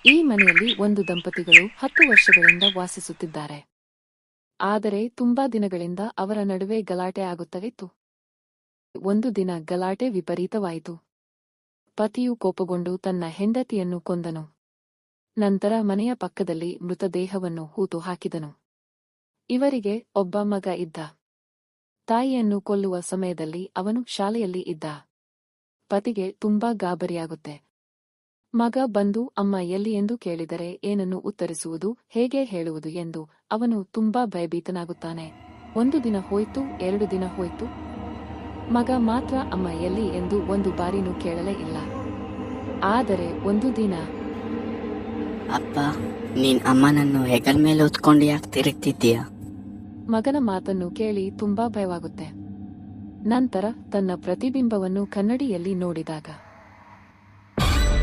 ಈ ಮನೆಯಲ್ಲಿ ಒಂದು ದಂಪತಿಗಳು 10 ವರ್ಷಗಳಿಂದ ವಾಸಿಸುತ್ತಿದ್ದಾರೆ. ಆದರೆ ತುಂಬಾ ದಿನಗಳಿಂದ ಅವರ ನಡುವೆ ಗಲಾಟೆ ಆಗುತ್ತಲಿತ್ತು. ಒಂದು ದಿನ ಗಲಾಟೆ ವಿಪರೀತವಾಯಿತು. ಪತಿಯು ಕೋಪಗೊಂಡು ತನ್ನ ಹೆಂಡತಿಯನ್ನು ಕೊಂದನು. ನಂತರ ಮನೆಯ ಪಕ್ಕದಲ್ಲಿ ಮೃತದೇಹವನ್ನು ಹೂತು ಹಾಕಿದನು. ಇವರಿಗೆ ಒಬ್ಬ ಮಗ ಇದ್ದ. ತಾಯಿಯನ್ನು ಕೊಲ್ಲುವ ಸಮಯದಲ್ಲಿ ಅವನು ಶಾಲೆಯಲ್ಲಿ ಇದ್ದ. ಪತಿಗೆ ತುಂಬಾ ಗಾಬರಿಯಾಗುತ್ತೆ. ಮಗ ಬಂದು ಅಮ್ಮ ಎಲ್ಲಿ ಎಂದು ಕೇಳಿದರೆ ಏನನ್ನು ಉತ್ತರಿಸುವುದು, ಹೇಗೆ ಹೇಳುವುದು ಎಂದು ಅವನು ತುಂಬಾ ಭಯಭೀತನಾಗುತ್ತಾನೆ. 1 ದಿನ ಹೋಯ್ತು, 2 ದಿನ ಹೋಯ್ತು. ಮಗ ಮಾತ್ರ ಅಮ್ಮ ಎಲ್ಲಿ ಎಂದು ಒಂದು ಬಾರಿನೂ ಕೇಳಲೇ ಇಲ್ಲ. ಆದರೆ ಒಂದು ದಿನ, ಅಪ್ಪ, ನೀನ್ ಅಮ್ಮನನ್ನು ಹೆಗಲ ಮೇಲೆ ಹೊತ್ಕೊಂಡು ಯಾಕೆ ತಿರುಗ್ತಿದ್ದೀಯ? ಮಗನ ಮಾತನ್ನು ಕೇಳಿ ತುಂಬಾ ಭಯವಾಗುತ್ತೆ. ನಂತರ ತನ್ನ ಪ್ರತಿಬಿಂಬವನ್ನು ಕನ್ನಡಿಯಲ್ಲಿ ನೋಡಿದಾಗ